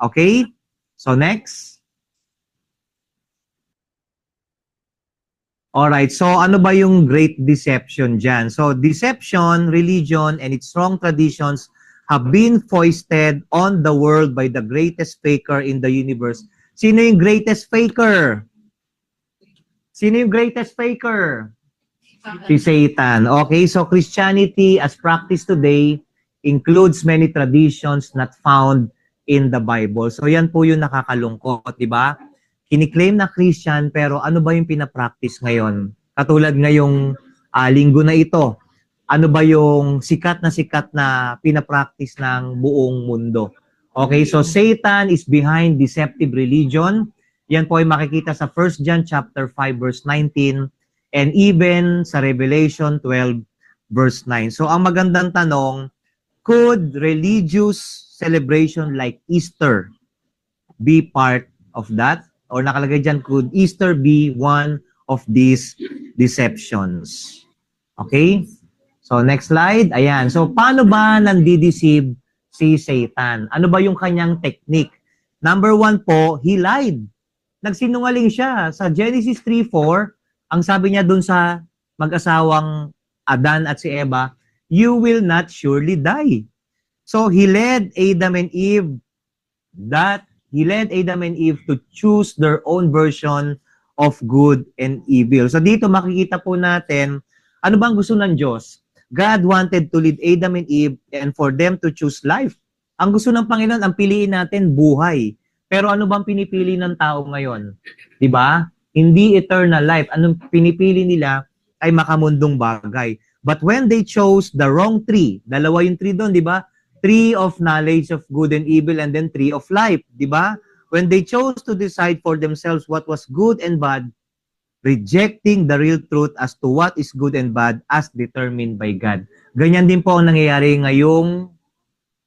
Okay? So next. Alright, so ano ba yung great deception dyan? So deception, religion, and its strong traditions have been foisted on the world by the greatest faker in the universe. Sino yung greatest faker? Sino yung greatest faker? Si Satan. Okay, so Christianity as practiced today includes many traditions not found in the Bible. So yan po yung nakakalungkot, di ba? Kiniklaim na Christian pero ano ba yung pinapractice ngayon? Katulad ngayong linggo na ito, ano ba yung sikat na pinapractice ng buong mundo? Okay, so Satan is behind deceptive religion. Yan po ay makikita sa 1 John chapter 5 verse 19 and even sa Revelation 12 verse 9. So ang magandang tanong, could religious celebration like Easter be part of that? Or nakalagay dyan, could Easter be one of these deceptions? Okay? So, next slide. Ayan. So, paano ba nandideceive si Satan? Ano ba yung kanyang technique? Number 1 po, he lied. Nagsinungaling siya. Sa Genesis 3:4, ang sabi niya dun sa mag-asawang Adan at si Eva, you will not surely die. So, he led Adam and Eve to choose their own version of good and evil. So dito makikita po natin, ano bang gusto ng Diyos? God wanted to lead Adam and Eve and for them to choose life. Ang gusto ng Panginoon, ang piliin natin, buhay. Pero ano bang pinipili ng tao ngayon? Diba? Hindi eternal life. Anong pinipili nila ay makamundong bagay. But when they chose the wrong tree, dalawa yung tree doon, diba? Tree of knowledge of good and evil and then tree of life, di ba? When they chose to decide for themselves what was good and bad, rejecting the real truth as to what is good and bad as determined by God. Ganyan din po ang nangyayari ngayong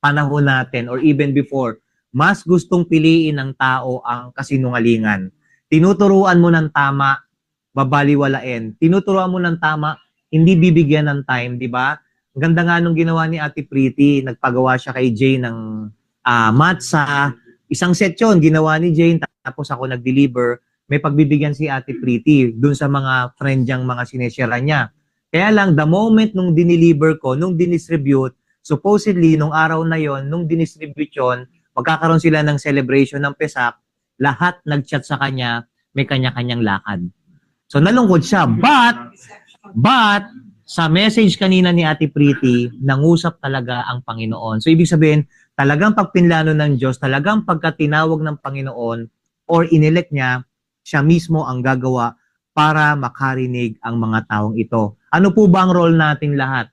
panahon natin or even before. Mas gustong piliin ng tao ang kasinungalingan. Tinuturuan mo ng tama, babaliwalain. Tinuturuan mo ng tama, hindi bibigyan ng time, di ba? Ang ganda nga nung ginawa ni Ate Pretty, nagpagawa siya kay Jane ng matza. Isang set yun, ginawa ni Jane, tapos ako nag-deliver. May pagbibigyan si Ate Pretty dun sa mga friend niyang mga sineshare niya. Kaya lang, the moment nung dineliver ko, nung dinistribute, supposedly, nung araw na yon, nung dinistribute yun, magkakaroon sila ng celebration ng Pesak, lahat nag-chat sa kanya, may kanya-kanyang lakad. So, nalungkot siya. But, sa message kanina ni Ate Pretty, nangusap talaga ang Panginoon. So, ibig sabihin, talagang pagpinlano ng Diyos, talagang pagkatinawag ng Panginoon or inelect niya, siya mismo ang gagawa para makarinig ang mga taong ito. Ano po ba ang role nating lahat?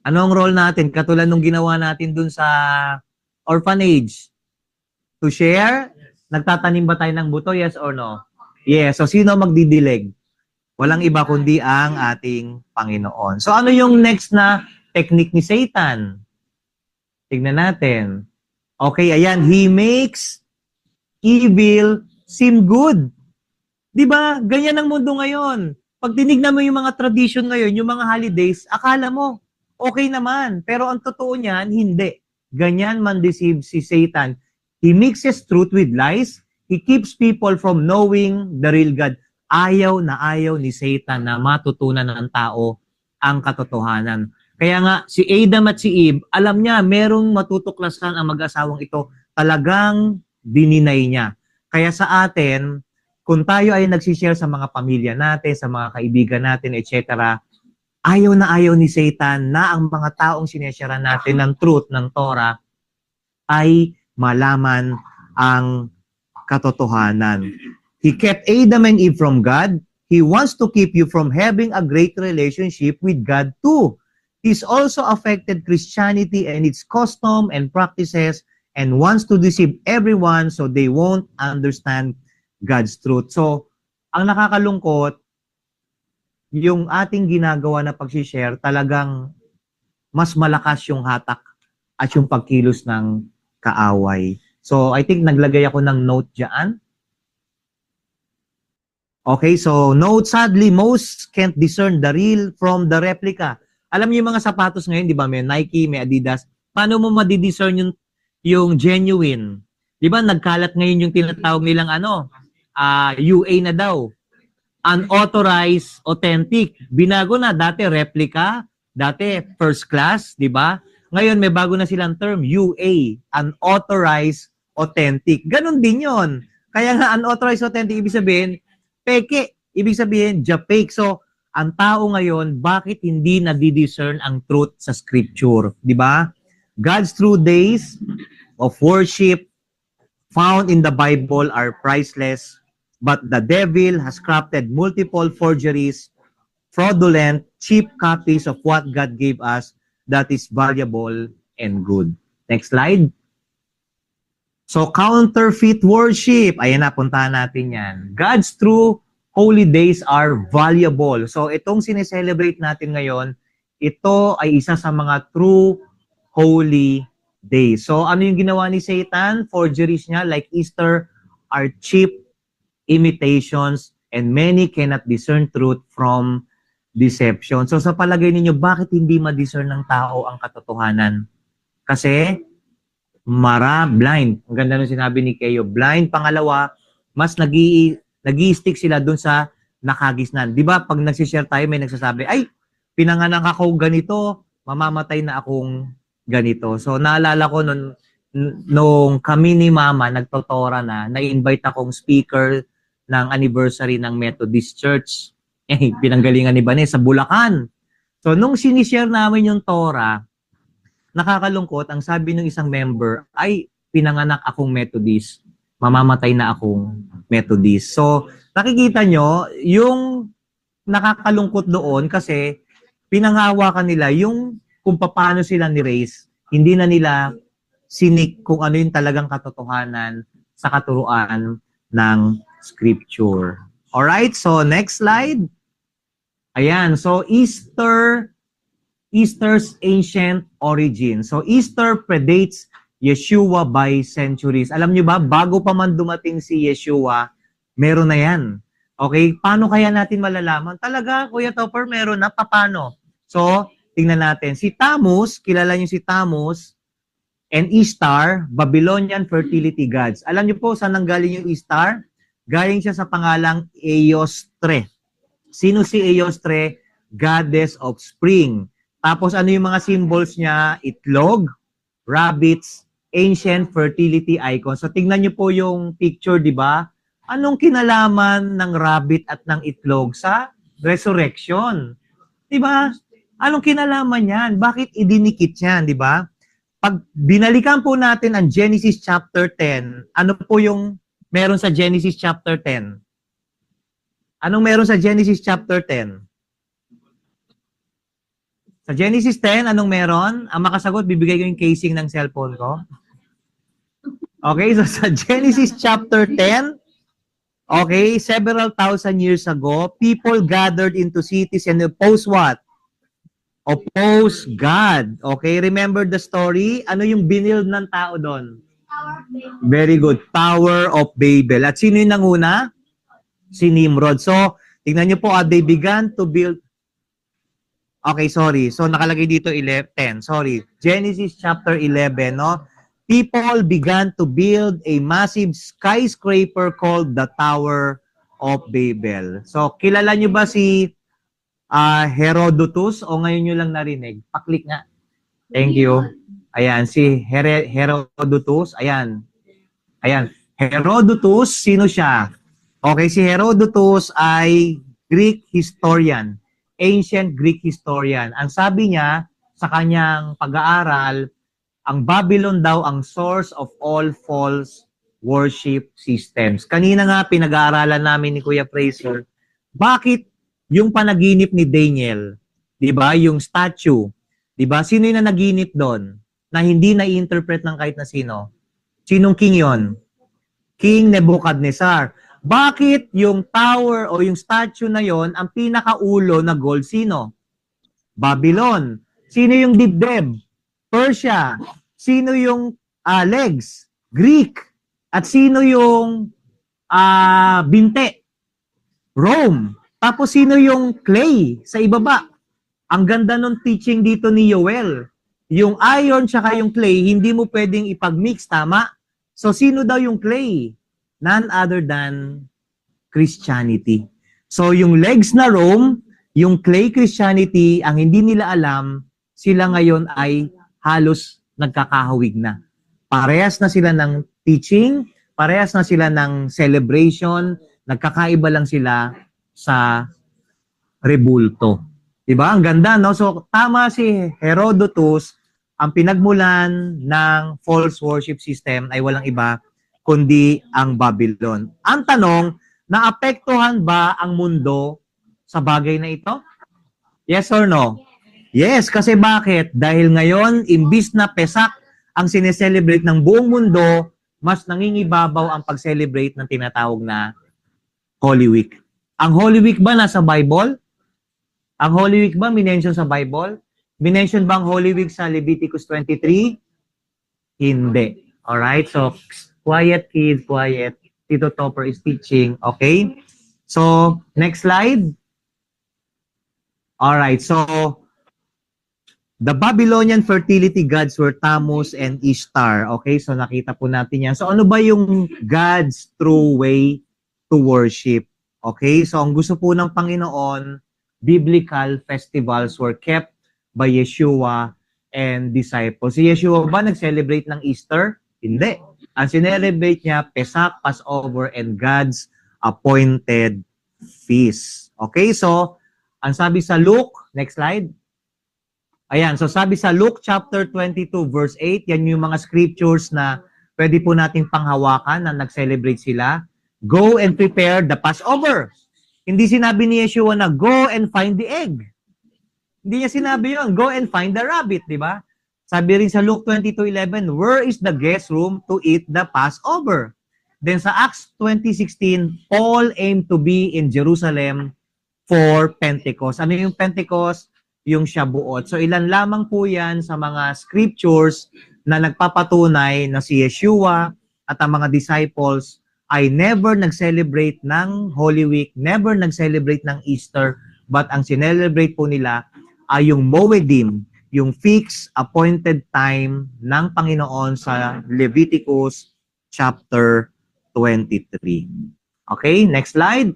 Ano ang role natin? Katulad nung ginawa natin dun sa orphanage. To share? Nagtatanim ba tayo ng buto? Yes or no? Yes. So, sino magdidilig? Walang iba kundi ang ating Panginoon. So ano yung next na technique ni Satan? Tignan natin. Okay, ayan. He makes evil seem good. Diba? Ganyan ang mundo ngayon. Pag tinignan mo yung mga tradition ngayon, yung mga holidays, akala mo, okay naman. Pero ang totoo niyan, hindi. Ganyan man deceive si Satan. He mixes truth with lies. He keeps people from knowing the real God. Ayaw ni Satan na matutunan ng tao ang katotohanan. Kaya nga, si Adam at si Eve, alam niya, merong matutuklasan ang mag-asawang ito, talagang dininay niya. Kaya sa atin, kung tayo ay nagsishare sa mga pamilya natin, sa mga kaibigan natin, etc., ayaw ni Satan na ang mga taong sineshare natin ng truth, ng Torah, ay malaman ang katotohanan. He kept Adam and Eve from God. He wants to keep you from having a great relationship with God too. He's also affected Christianity and its custom and practices and wants to deceive everyone so they won't understand God's truth. So, ang nakakalungkot, yung ating ginagawa na pag-share, talagang mas malakas yung hatak at yung pagkilos ng kaaway. So, I think naglagay ako ng note dyan. Okay, so note, sadly, most can't discern the real from the replica. Alam niyo yung mga sapatos ngayon, di ba? May Nike, may Adidas. Paano mo madidiscern yung genuine. Di ba, nagkalat ngayon yung tinatawag nilang UA na daw. Unauthorized, authentic. Binago na, dati replica, dati first class, di ba? Ngayon may bago na silang term, UA, unauthorized, authentic. Ganon din yon. Kaya nga unauthorized, authentic, ibig sabihin, peke. Ibig sabihin, fake. So, ang tao ngayon, bakit hindi nadidiscern ang truth sa scripture? Di ba? God's true days of worship found in the Bible are priceless, but the devil has crafted multiple forgeries, fraudulent, cheap copies of what God gave us that is valuable and good. Next slide. So, counterfeit worship. Ayan na, puntahan natin yan. God's true holy days are valuable. So, itong sineselebrate natin ngayon, ito ay isa sa mga true holy days. So, ano yung ginawa ni Satan? Forgeries niya, like Easter, are cheap imitations, and many cannot discern truth from deception. So, sa palagay ninyo, bakit hindi ma-discern ng tao ang katotohanan? Kasi, blind. Ang ganda nung sinabi ni Keo. Blind, pangalawa, mas nag-i-stick sila dun sa nakagisnan. Di ba, pag nagsishare tayo, may nagsasabi, ay, pinanganak ako ganito, mamamatay na akong ganito. So, naalala ko nung kami ni Mama, nagtotora na-invite akong speaker ng anniversary ng Methodist Church. Pinanggalingan ni Banes sa Bulacan. So, nung sinishare namin yung Torah, nakakalungkot, ang sabi ng isang member, ay, pinanganak akong Methodist, mamamatay na akong Methodist. So, nakikita nyo, yung nakakalungkot doon kasi pinanghawakan nila yung kung paano sila ni-raise, hindi na nila sinik kung ano yung talagang katotohanan sa katuruan ng Scripture. Alright, so next slide. Ayan, so Easter's ancient origin. So Easter predates Yeshua by centuries. Alam nyo ba, bago pa man dumating si Yeshua, meron na yan. Okay, paano kaya natin malalaman? Talaga, Kuya Topper, meron na. Paano? So, tingnan natin. Si Tammuz, kilala nyo si Tammuz, and Ishtar, Babylonian fertility gods. Alam nyo po saan nanggaling yung Ishtar? Galing siya sa pangalang Eostre. Sino si Eostre? Goddess of spring. Tapos ano yung mga symbols niya? Itlog, rabbits, ancient fertility icon. So tingnan nyo po yung picture, di ba? Anong kinalaman ng rabbit at ng itlog sa resurrection? Di ba? Anong kinalaman yan? Bakit idinikit yan, di ba? Pag binalikan po natin ang Genesis chapter 10, ano po yung meron sa Genesis chapter 10? Anong meron sa Genesis chapter 10? Sa Genesis 10, anong meron? Ang makasagot, bibigay ko yung casing ng cellphone ko. Okay, so sa Genesis chapter 10, okay, several thousand years ago, people gathered into cities and opposed what? Oppose God. Okay, remember the story? Ano yung binild ng tao doon? Very good. Tower of Babel. At sino yung nanguna? Si Nimrod. So, tingnan nyo po, they began to build. Okay, sorry. So, nakalagay dito 10. Sorry. Genesis chapter 11, no? People began to build a massive skyscraper called the Tower of Babel. So, kilala nyo ba si Herodotus o ngayon nyo lang narinig? Paklik nga. Thank you. Ayan, si Herodotus. Ayan. Ayan. Herodotus, sino siya? Okay, si Herodotus ay Greek historian. Ancient Greek historian. Ang sabi niya sa kanyang pag-aaral, ang Babylon daw ang source of all false worship systems. Kanina nga pinag-aaralan namin ni Kuya Fraser, bakit yung panaginip ni Daniel, 'di ba? Yung statue, 'di ba? Sino yung nanaginip doon na hindi na-interpret ng kahit na sino? Sinong king 'yon? King Nebuchadnezzar. Bakit yung tower o yung statue na 'yon, ang pinakaulo na gold sino? Babylon. Sino yung dibdib? Persia. Sino yung legs? Greek. At sino yung binte? Rome. Tapos sino yung clay sa ibaba? Ang ganda nung teaching dito ni Joel. Yung iron tsaka yung clay, hindi mo pwedeng ipag-mix, tama? So, sino daw yung clay? None other than Christianity. So, yung legs na Rome, yung clay Christianity, ang hindi nila alam, sila ngayon ay halos nagkakahawig na. Parehas na sila ng teaching, parehas na sila ng celebration, nagkakaiba lang sila sa rebulto. Diba? Ang ganda, no? So, tama si Herodotus, ang pinagmulan ng false worship system ay walang iba kundi ang Babylon. Ang tanong, naapektuhan ba ang mundo sa bagay na ito? Yes or no? Yes, kasi bakit? Dahil ngayon, imbis na Pesak ang sineselebrate ng buong mundo, mas nangingibabaw ang pag-celebrate ng tinatawag na Holy Week. Ang Holy Week ba nasa Bible? Ang Holy Week ba minention sa Bible? Minention ba ang Holy Week sa Leviticus 23? Hindi. Alright? So, quiet kids, quiet. Tito Topper is teaching. Okay? So, next slide. Alright. So, the Babylonian fertility gods were Tammuz and Ishtar. Okay? So, nakita po natin yan. So, ano ba yung God's true way to worship? Okay? So, ang gusto po ng Panginoon, biblical festivals were kept by Yeshua and disciples. Si Yeshua ba nag-celebrate ng Easter? Hindi. Ang sinelebrate niya, Pesach, Passover, and God's appointed feast. Okay, so, ang sabi sa Luke, next slide. Ayan, so sabi sa Luke chapter 22, verse 8, yan yung mga scriptures na pwede po nating panghawakan na nag-celebrate sila. Go and prepare the Passover. Hindi sinabi ni Yeshua na go and find the egg. Hindi niya sinabi yun, go and find the rabbit, di ba? Sabi rin sa Luke 22:11, where is the guest room to eat the Passover? Then sa Acts 20:16, Paul aimed to be in Jerusalem for Pentecost. Ano yung Pentecost? Yung Shabuot. So ilan lamang po yan sa mga scriptures na nagpapatunay na si Yeshua at ang mga disciples ay never nag-celebrate ng Holy Week, never nag-celebrate ng Easter, but ang sinelebrate po nila ay yung Moedim, yung fixed appointed time ng Panginoon sa Leviticus chapter 23. Okay, next slide.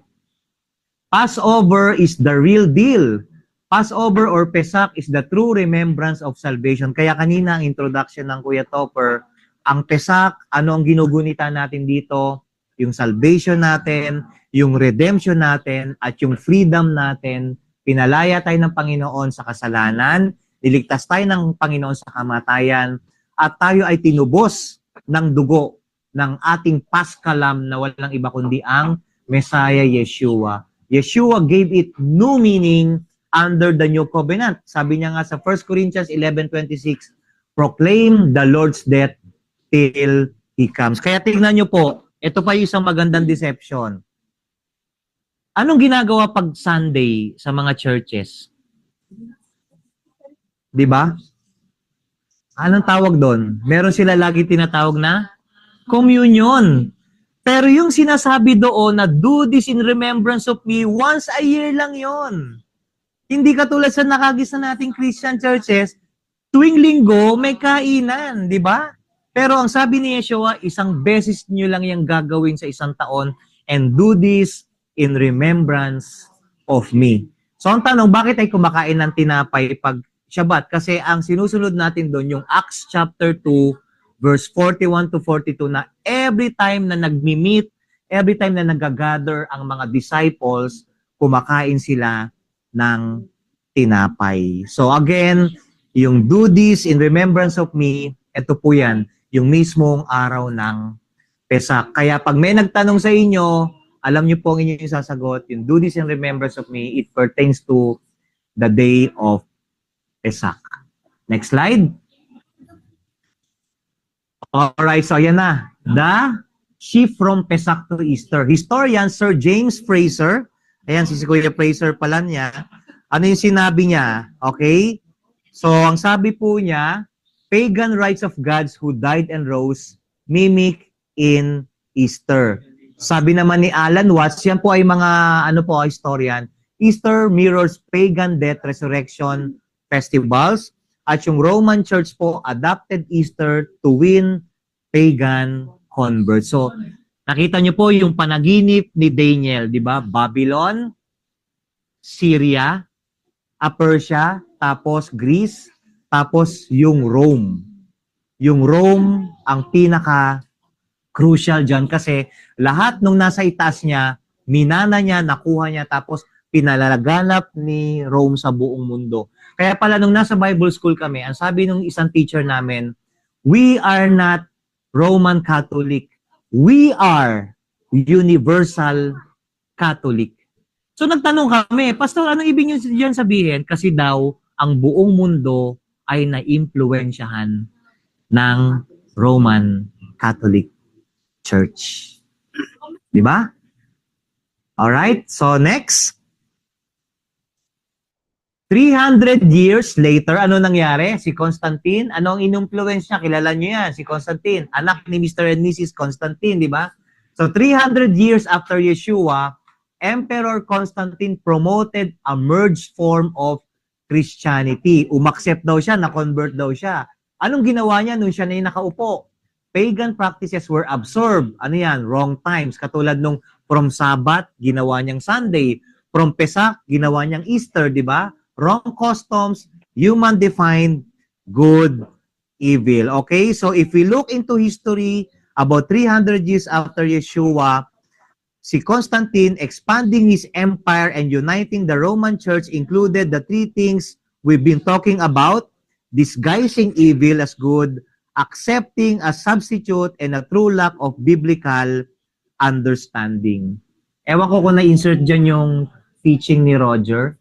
Passover is the real deal. Passover or Pesach is the true remembrance of salvation. Kaya kanina ang introduction ng Kuya Topper, ang Pesach, ano ang ginugunita natin dito? Yung salvation natin, yung redemption natin, at yung freedom natin. Pinalaya tayo ng Panginoon sa kasalanan, niligtas tayo ng Panginoon sa kamatayan, at tayo ay tinubos ng dugo ng ating Paschal Lamb na walang iba kundi ang Messiah Yeshua. Yeshua gave it new meaning under the new covenant. Sabi niya nga sa 1 Corinthians 11:26, proclaim the Lord's death till He comes. Kaya tingnan niyo po, ito pa yung isang magandang deception. Anong ginagawa pag Sunday sa mga churches? Di ba? Anong tawag doon? Meron sila lagi tinatawag na communion. Pero yung sinasabi doon na do this in remembrance of me, once a year lang yon. Hindi katulad sa nakagisa nating Christian churches, tuwing linggo may kainan, di ba? Pero ang sabi ni Yeshua, isang beses nyo lang yung gagawin sa isang taon and do this in remembrance of me. So ang tanong, bakit ay kumakain ng tinapay pag Shabbat? Kasi ang sinusunod natin doon, yung Acts chapter 2, verse 41 to 42, na every time na nagmi-meet, every time na nag-gather ang mga disciples, kumakain sila ng tinapay. So again, yung do this in remembrance of me, ito po yan, yung mismong araw ng Pesach. Kaya pag may nagtanong sa inyo, alam niyo po ang inyong sasagot, yung do this in remembrance of me, it pertains to the day of Pesach. Next slide. Alright, so yan na. The shift from Pesach to Easter. Historian Sir James Fraser, ayan si Kuya Fraser pala niya, ano yung sinabi niya? Okay? So, ang sabi po niya, pagan rites of gods who died and rose mimic in Easter. Sabi naman ni Alan Watts, yan po ay mga historian, Easter mirrors pagan death resurrection festivals at yung Roman Church po adopted Easter to win pagan converts. So, nakita nyo po yung panaginip ni Daniel, di ba? Babylon, Syria, Persia, tapos Greece, tapos yung Rome. Yung Rome ang pinaka-crucial dyan kasi lahat nung nasa itaas niya, minana niya, nakuha niya, tapos pinalaganap ni Rome sa buong mundo. Kaya pala nung nasa Bible school kami, ang sabi nung isang teacher namin, we are not Roman Catholic. We are Universal Catholic. So nagtanong kami, Pastor, anong ibig niyo diyan sabihin? Kasi daw, ang buong mundo ay na-impluwensyahan ng Roman Catholic Church. Di ba? Alright, so next. 300 years later, ano nangyari? Si Constantine, ano ang inumpluwensya? Kilala niyo yan, si Constantine. Anak ni Mr. and Mrs. Constantine, di ba? So 300 years after Yeshua, Emperor Constantine promoted a merged form of Christianity. Umaccept daw siya, na-convert daw siya. Anong ginawa niya nung siya na yung nakaupo? Pagan practices were absorbed. Ano yan? Wrong times. Katulad nung from Sabbath, ginawa niyang Sunday. From Pesach, ginawa niyang Easter, di ba? Wrong customs, human-defined, good, evil. Okay? So if we look into history, about 300 years after Yeshua, si Constantine expanding his empire and uniting the Roman Church included the three things we've been talking about: disguising evil as good, accepting a substitute, and a true lack of biblical understanding. Ewan ko kung na-insert dyan yung teaching ni Roger,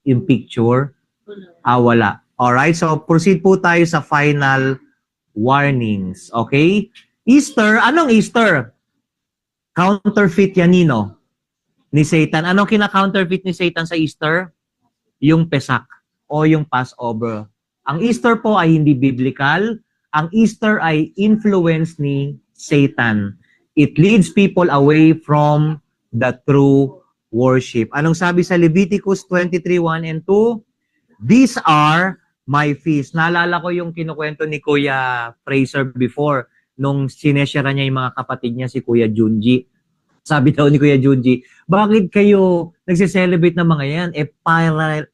yung picture. Wala. Alright, so proceed po tayo sa final warnings. Okay? Easter, anong Easter? Counterfeit yan nino? Ni Satan. Anong kina-counterfeit ni Satan sa Easter? Yung Pesach o yung Passover. Ang Easter po ay hindi biblical. Ang Easter ay influence ni Satan. It leads people away from the true worship. Anong sabi sa Leviticus 23:1 and 2? These are my feasts. Naalala ko yung kinukwento ni Kuya Fraser before nung sineshare niya yung mga kapatid niya si Kuya Junji. Sabi daw ni Kuya Junji, bakit kayo nagse-celebrate ng mga yan?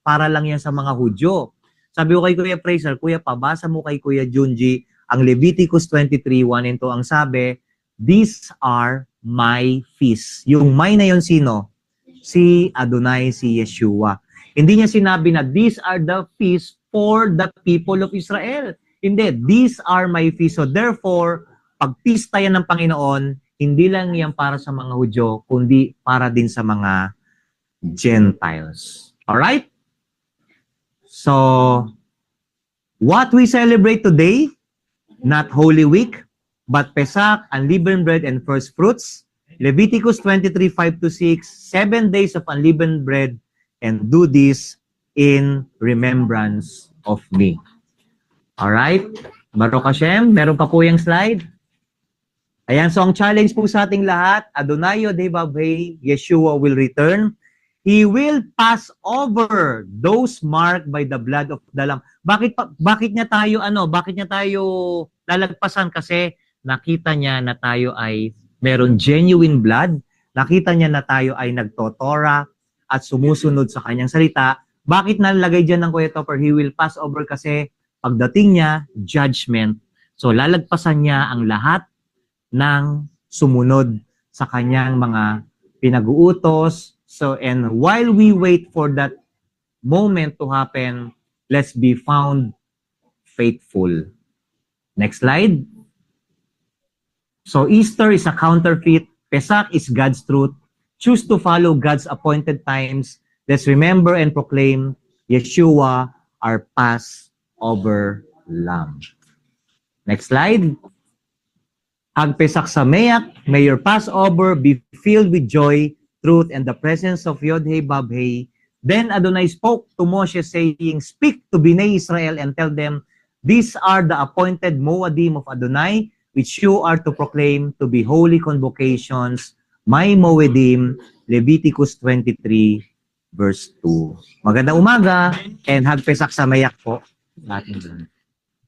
Para lang yan sa mga Hudyo. Sabi ko kay Kuya Fraser, Kuya, pabasa mo kay Kuya Junji ang Leviticus 23:1 and 2. Ang sabi, these are my feasts. Yung my na yun sino? Si Adonai, si Yeshua. Hindi niya sinabi na these are the feasts for the people of Israel. Hindi, these are my feasts. So therefore, pag pista yan ng Panginoon, hindi lang yan para sa mga Hudyo, kundi para din sa mga Gentiles. Alright? So, what we celebrate today, not Holy Week, but Pesach, unleavened bread, and first fruits. Leviticus 23:5-6, 7 days of unleavened bread, and do this in remembrance of me. Alright? Baruch Hashem, meron pa po yung slide. Ayan, so ang challenge po sa ating lahat, Adonai Yod Heh Vav Heh, Yeshua will return. He will pass over those marked by the blood of the Lamb. Bakit niya tayo lalagpasan? Kasi nakita niya na tayo ay meron genuine blood, nakita niya na tayo ay nagtotora at sumusunod sa kanyang salita. Bakit nalagay dyan ng Kuya Topper? He will pass over kasi pagdating niya, judgment. So lalagpasan niya ang lahat ng sumunod sa kanyang mga pinag-uutos. So, and while we wait for that moment to happen, let's be found faithful. Next slide. So Easter is a counterfeit. Pesach is God's truth. Choose to follow God's appointed times. Let's remember and proclaim Yeshua, our Passover Lamb. Next slide. Hag Pesach Sameach, may your Passover be filled with joy, truth, and the presence of Yod Heh Vav Heh. Then Adonai spoke to Moshe saying, speak to Bnei Israel and tell them, these are the appointed Moadim of Adonai, which you are to proclaim to be holy convocations, my Moedim, Leviticus 23, verse 2. Magandang umaga, and Hag Pesach Sameach po. Natin doon.